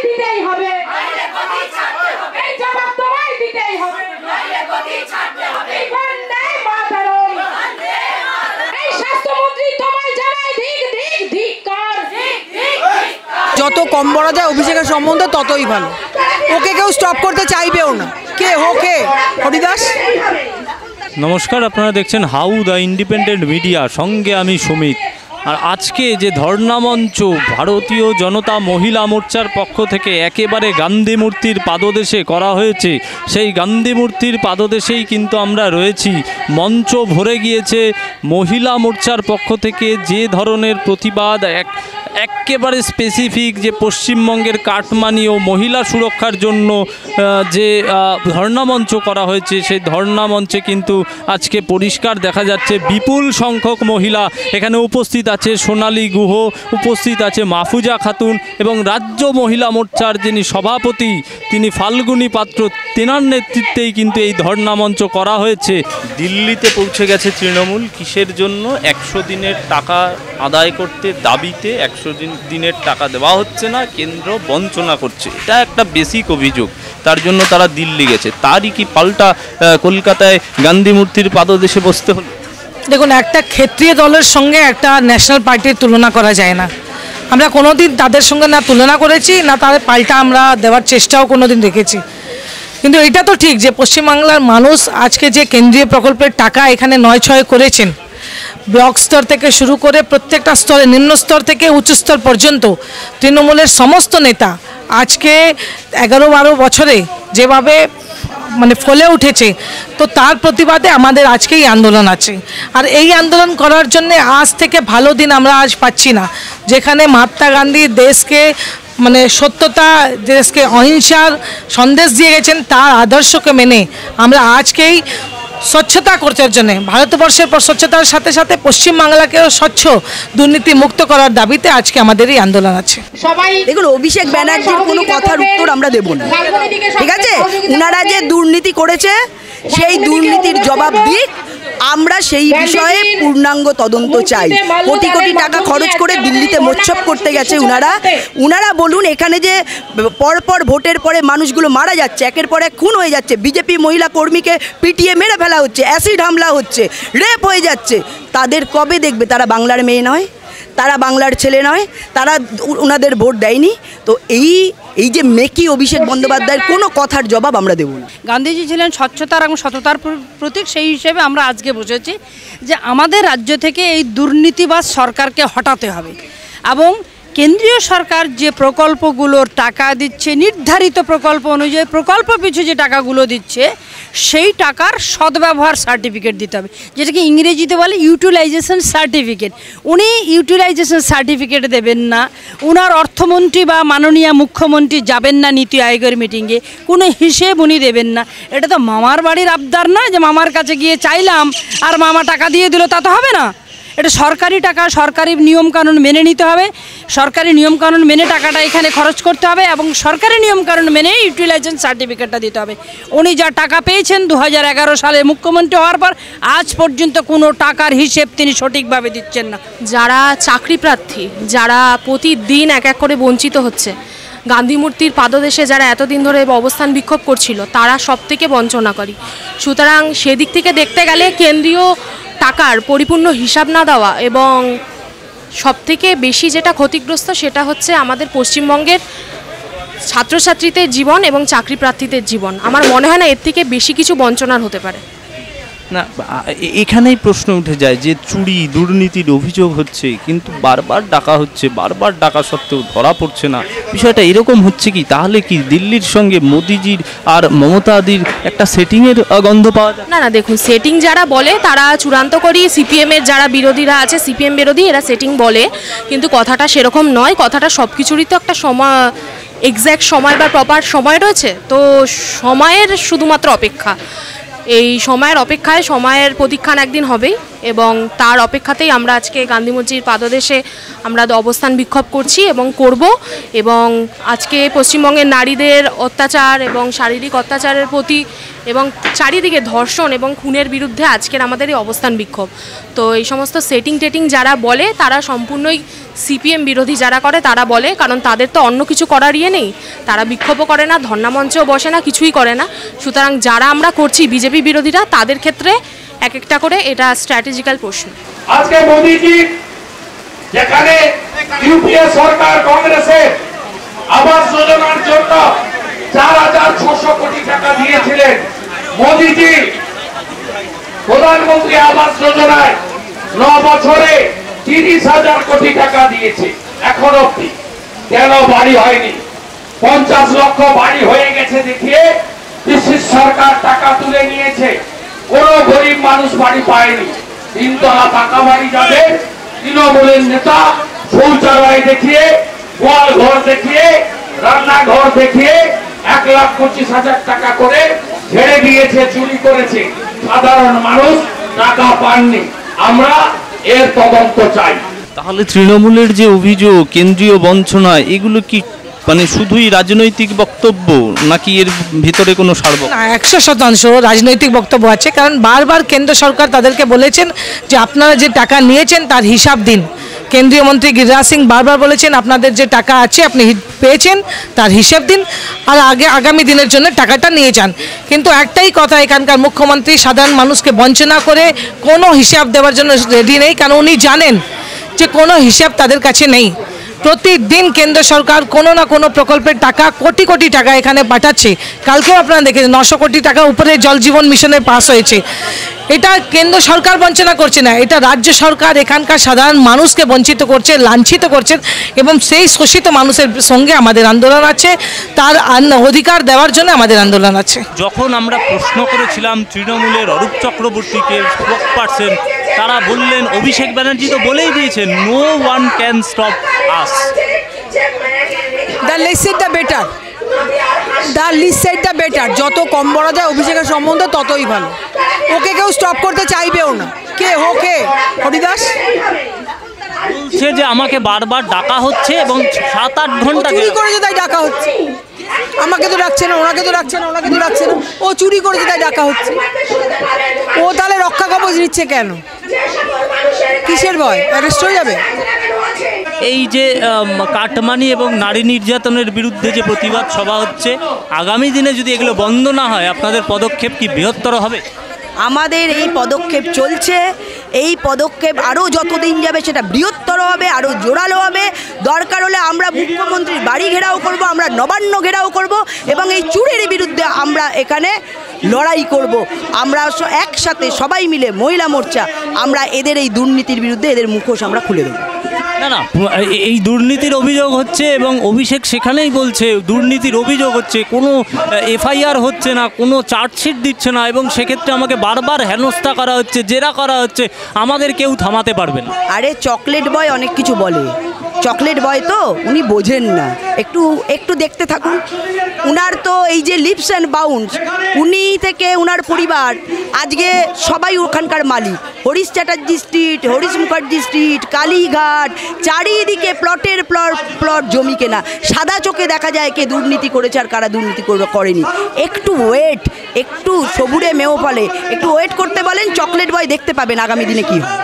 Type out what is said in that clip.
দিতেই হবে, এই জবাব তোমায় দিতেই হবে। এই স্বাস্থ্যমন্ত্রী তোমায় জানাই ধিক ধিক ধিক্কার। যত কম বলা যায় অভিষেকের সম্বন্ধে ততই ভালো। ওকে কেউ স্টপ করতে চাইবেও না। কে হোকে হরিদাস। নমস্কার, আপনারা দেখছেন হাউ দ্য ইন্ডিপেন্ডেন্ট মিডিয়া, সঙ্গে আমি সুমিত। আর আজকে যে ধর্ণা মঞ্চ ভারতীয় জনতা মহিলা মোর্চার পক্ষ থেকে একেবারে গান্ধী মূর্তির পাদদেশে করা হয়েছে, সেই গান্ধী মূর্তির পাদদেশেই কিন্তু আমরা রয়েছি। মঞ্চ ভরে গিয়েছে মহিলা মোর্চার পক্ষ থেকে যে ধরনের প্রতিবাদ, একেবারে স্পেসিফিক যে পশ্চিমবঙ্গের কাটমানি ও মহিলা সুরক্ষার জন্য যে ধর্ণা মঞ্চ করা হয়েছে, সেই ধর্ণা মঞ্চে কিন্তু আজকে পরিষ্কার দেখা যাচ্ছে বিপুল সংখ্যক মহিলা এখানে উপস্থিত আছে। সোনালী গুহ উপস্থিত আছে, মাহফুজা খাতুন এবং রাজ্য মহিলা মোর্চার যিনি সভাপতি তিনি ফাল্গুনী পাত্র, তেনার নেতৃত্বেই কিন্তু এই ধর্ণা মঞ্চ করা হয়েছে। দিল্লিতে পৌঁছে গেছে তৃণমূল, কিসের জন্য? 100 দিনের টাকা আদায় করতে দাবিতে। 100 দিনের টাকা দেওয়া হচ্ছে না, কেন্দ্র বঞ্চনা করছে, এটা একটা বেসিক অভিযোগ। তার জন্য তারা দিল্লি গেছে। তারই কি পাল্টা কলকাতায় গান্ধী মূর্তির পাদদেশে বসতে হলো? দেখুন, একটা ক্ষেত্রীয় দলের সঙ্গে একটা ন্যাশনাল পার্টির তুলনা করা যায় না। আমরা কোনোদিন তাদের সঙ্গে না তুলনা করেছি, না তাদের পাল্টা আমরা দেওয়ার চেষ্টাও কোনোদিন দেখেছি। কিন্তু এটা তো ঠিক যে পশ্চিমবাংলার মানুষ আজকে যে কেন্দ্রীয় প্রকল্পের টাকা এখানে 9-6 করেছেন, ব্লক স্তর থেকে শুরু করে প্রত্যেকটা স্তরে, নিম্ন স্তর থেকে উচ্চ স্তর পর্যন্ত তৃণমূলের সমস্ত নেতা আজকে 11-12 বছরে যেভাবে ফলে উঠেছে, তো তার প্রতিবাদে আমাদের আজকে এই আন্দোলন আছে। আর এই আন্দোলন করার জন্য আজ থেকে ভালো দিন আমরা আজ পাচ্ছি না, যেখানে মহাত্মা গান্ধী দেশকে সত্যতা, দেশকে অহিংসার সন্দেশ দিয়ে গেছেন, তার আদর্শকে মেনে আমরা আজকেই স্বচ্ছতা করার জন্য, ভারতবর্ষের স্বচ্ছতার সাথে সাথে পশ্চিমবাংলাকেও স্বচ্ছ দুর্নীতি মুক্ত করার দাবিতে আজকে আমাদের এই আন্দোলন আছে। দেখুন, অভিষেক ব্যানার্জির কোনো কথার উত্তর আমরা দেব না, ঠিক আছে? ওনারা যে দুর্নীতি করেছে সেই দুর্নীতির জবাব দিক, আমরা সেই বিষয়ে পূর্ণাঙ্গ তদন্ত চাই। কোটি কোটি টাকা খরচ করে দিল্লিতে মোচ্ছব করতে গেছে উনারা বলুন, এখানে যে পরপর ভোটের পরে মানুষগুলো মারা যাচ্ছে, একের পর এক খুন হয়ে যাচ্ছে, বিজেপি মহিলা কর্মীকে পিটিয়ে মেরে ফেলা হচ্ছে, অ্যাসিড হামলা হচ্ছে, রেপ হয়ে যাচ্ছে, তাদের কবে দেখবে? তারা বাংলার মেয়ে নয়, তারা বাংলার ছেলে নয়, তারা ওনাদের ভোট দেয়নি। তো এই যে মেকি অভিষেক বন্দ্যোপাধ্যায়ের কোনো কথার জবাব আমরা দেব না। গান্ধীজি ছিলেন স্বচ্ছতার এবং সততার প্রতীক, সেই হিসেবে আমরা আজকে বসেছি যে আমাদের রাজ্য থেকে এই দুর্নীতিবাজ সরকারকে হটাতে হবে এবং কেন্দ্রীয় সরকার যে প্রকল্পগুলোর টাকা দিচ্ছে, নির্ধারিত প্রকল্প অনুযায়ী প্রকল্প পিছু যে টাকাগুলো দিচ্ছে, সেই টাকার সদ্ব্যবহার সার্টিফিকেট দিতে হবে, যেটাকে ইংরেজিতে বলে ইউটিলাইজেশন সার্টিফিকেট। উনি ইউটিলাইজেশন সার্টিফিকেট দেবেন না, উনার অর্থমন্ত্রী বা মাননীয় মুখ্যমন্ত্রী যাবেন না নীতি আয়োগের মিটিংয়ে, কোনো হিসেব উনি দেবেন না। এটা তো মামার বাড়ির আবদার না যে মামার কাছে গিয়ে চাইলাম আর মামা টাকা দিয়ে দিল, তা তো হবে না। এটা সরকারি টাকা, সরকারি নিয়মকানুন মেনে নিতে হবে, সরকারি নিয়মকানুন মেনে টাকাটা এখানে খরচ করতে হবে এবং সরকারি নিয়মকানুন মেনে ইউটিলাইজেশন সার্টিফিকেটটা দিতে হবে। উনি যা টাকা পেয়েছেন 2011 সালে মুখ্যমন্ত্রী হওয়ার পর আজ পর্যন্ত কোনো টাকার হিসেব তিনি সঠিকভাবে দিচ্ছেন না। যারা চাকরি প্রার্থী, যারা প্রতিদিন এক এক করে বঞ্চিত হচ্ছে, গান্ধী মূর্তির পাদদেশে যারা এতদিন ধরে অবস্থান বিক্ষোভ করছিল, তারা সবথেকে বঞ্চনাকারী। সুতরাং সেদিক থেকে দেখতে গেলে কেন্দ্রীয় টাকার পরিপূর্ণ হিসাব না দেওয়া এবং সবথেকে বেশি যেটা ক্ষতিগ্রস্ত সেটা হচ্ছে আমাদের পশ্চিমবঙ্গের ছাত্রছাত্রীদের জীবন এবং চাকরি প্রার্থীদের জীবন। আমার মনে হয় না এর থেকে বেশি কিছু বঞ্চনার হতে পারে। না, এখানেই প্রশ্ন উঠে যায় যে চুরি দুর্নীতির অভিযোগ হচ্ছে, কিন্তু বারবার ডাকা হচ্ছে, বারবার ডাকা সত্ত্বেও ধরা পড়ছে না। বিষয়টা এরকম হচ্ছে কি? তাহলে কি দিল্লির সঙ্গে মোদিজির আর মমতাদির একটা সেটিংয়ের গন্ধ পাওয়া যায়? না না, দেখুন, সেটিং যারা বলে তারা চূড়ান্ত করি সিপিএমের যারা বিরোধীরা আছে, সিপিএম বিরোধী, এরা সেটিং বলে, কিন্তু কথাটা সেরকম নয়। কথাটা সব কিছুরই তো একটা সময়, এক্স্যাক্ট সময় বা প্রপার সময় রয়েছে। তো সময়ের শুধুমাত্র অপেক্ষা, এই সময়ের অপেক্ষায়, সময়ের প্রতীক্ষান একদিন হবেই এবং তার অপেক্ষাতেই আমরা আজকে গান্ধী মূর্তির পাদদেশে আমরা অবস্থান বিক্ষোভ করছি এবং করব। এবং আজকে পশ্চিমবঙ্গের নারীদের অত্যাচার এবং শারীরিক অত্যাচারের প্রতি এবং চারিদিকে ধর্ষণ এবং খুনের বিরুদ্ধে আজকের আমাদের এই অবস্থান বিক্ষোভ। তো এই সমস্ত সেটিং টেটিং যারা বলে তারা সম্পূর্ণই সিপিএম বিরোধী যারা করে তারা বলে, কারণ তাদের তো অন্য কিছু করার ইয়ে নেই, তারা বিক্ষোভও করে না, ধর্নামঞ্চেও বসে না, কিছুই করে না। সুতরাং যারা আমরা করছি বিজেপি বিরোধীরা তাদের ক্ষেত্রে এক একটা করে এটা স্ট্র্যাটেজিক্যাল প্রশ্ন। আজকে মোদিজি যেখানে ইউপিএ সরকার কংগ্রেসের আবাস যোজনার জন্য 4,600 কোটি টাকা দিয়েছিলেন, মোদিজি প্রধানমন্ত্রী আবাস যোজনায় 9 বছরে 30,000 কোটি টাকা দিয়েছে। এখন অব্দি কেন বাড়ি হয়নি? 50 লক্ষ বাড়ি হয়ে গেছে দেখিয়ে পিসির সরকার টাকা তুলে নিয়েছে, কোন গরিব মানুষ বাড়ি পায়নি। 3 তলা পাকা বাড়ি যাবে, তৃণমূলের নেতা শৌচালয় দেখিয়ে, গোয়াল ঘর দেখিয়ে, রান্নাঘর দেখিয়ে 1,25,000 টাকা করে ছেড়ে দিয়েছে, চুরি করেছে। সাধারণ মানুষ টাকা পাননি। আমরা এর তদন্ত চাই। তাহলে তৃণমূলের যে অভিযোগ কেন্দ্রীয় বঞ্চনা, এগুলো কি মানে শুধুই রাজনৈতিক বক্তব্য নাকি এর ভিতরে কোনো সার্ব? না, 100% রাজনৈতিক বক্তব্য আছে, কারণ বারবার কেন্দ্র সরকার তাদেরকে বলেছেন যে আপনারা যে টাকা নিয়েছেন তার হিসাব দিন। কেন্দ্রীয় মন্ত্রী গিরিরাজ সিং বারবার বলেছেন আপনাদের যে টাকা আছে আপনি পেয়েছেন তার হিসাব দিন আর আগামী দিনের জন্য টাকাটা নিয়ে যান। কিন্তু একটাই কথা, এখানকার মুখ্যমন্ত্রী সাধারণ মানুষকে বঞ্চনা করে কোনো হিসাব দেওয়ার জন্য রেডি নেই, কারণ উনি জানেন যে কোনো হিসাব তাদের কাছে নেই। প্রতিদিন কেন্দ্র সরকার কোনো না কোনো প্রকল্পের টাকা কোটি কোটি টাকা এখানে পাঠাচ্ছে। কালকেও আপনারা দেখেছেন 900 কোটি টাকা উপরে জল জীবন মিশনে পাস হয়েছে। এটা কেন্দ্র সরকার বঞ্চনা করছে না, এটা রাজ্য সরকার এখানকার সাধারণ মানুষকে বঞ্চিত করছে, লাঞ্ছিত করছে, এবং সেই শোষিত মানুষের সঙ্গে আমাদের আন্দোলন আছে, তার অধিকার দেওয়ার জন্য আমাদের আন্দোলন আছে। যখন আমরা প্রশ্ন করেছিলাম তৃণমূলের অরূপ চক্রবর্তীকে স্পোকপারসন, তারা বললেন, অভিষেক ব্যানার্জি তো বলেই দিয়েছেন, no one can stop us. The less said the better, the least said the better. যত কম বলা যায় অভিষেকের সম্বন্ধে ততই ভালো। ওকে কেউ স্টপ করতে চাইবেও না। কে ওকে? হরিদাস বলছে যে আমাকে বারবার ডাকা হচ্ছে এবং 7-8 ঘন্টা চুরি করেছে তাই ডাকা হচ্ছে। আমাকে তো ডাকছে না, ওনাকে তো ডাকছে না, ওনাকে তো ডাকছে না, ও চুরি করেছে তাই ডাকা হচ্ছে। ও তাহলে রক্ষা কবচ নিচ্ছে কেন? কিসের ভয়? অ্যারেস্ট হয়ে যাবে? এই যে কাটমানি এবং নারী নির্যাতনের বিরুদ্ধে যে প্রতিবাদ সভা হচ্ছে, আগামী দিনে যদি এগুলো বন্ধ না হয় আপনাদের পদক্ষেপ কি বৃহত্তর হবে? আমাদের এই পদক্ষেপ চলছে, এই পদক্ষেপ আরও যতদিন যাবে সেটা বৃহত্তর হবে, আরও জোরালো হবে। দরকার হলে আমরা মুখ্যমন্ত্রীর বাড়ি ঘেরাও করব, আমরা নবান্ন ঘেরাও করব, এবং এই চুরির বিরুদ্ধে আমরা এখানে লড়াই করব। আমরা একসাথে সবাই মিলে মহিলা মোর্চা আমরা এদের এই দুর্নীতির বিরুদ্ধে এদের মুখোশ আমরা খুলে দেবো। না না, এই দুর্নীতির অভিযোগ হচ্ছে এবং অভিষেক সেখানেই বলছে দুর্নীতির অভিযোগ হচ্ছে, কোনো এফআইআর হচ্ছে না, কোনো চার্জশিট দিচ্ছে না, এবং সেক্ষেত্রে আমাকে বারবার হেনস্থা করা হচ্ছে, জেরা করা হচ্ছে, আমাদের কেউ থামাতে পারবে না। আরে চকলেট বয় অনেক কিছু বলে, চকলেট বয় তো উনি বোঝেন না। একটু দেখতে থাকুন। উনার তো এই যে লিপস অ্যান্ড বাউন্স, উনি থেকে উনার পরিবার আজকে সবাই ওখানকার মালিক। হরিশ চ্যাটার্জি স্ট্রিট, হরিশ মুখার্জি স্ট্রিট, কালীঘাট, চারিদিকে প্লটের প্লট জমি কেনা। সাদা চোখে দেখা যায় কে দুর্নীতি করেছে আর কারা দুর্নীতি করেনি। একটু ওয়েট, একটু সবুরে মেও ফলে, একটু ওয়েট করতে বলেন, চকলেট বয় দেখতে পাবেন আগামী দিনে কী হয়।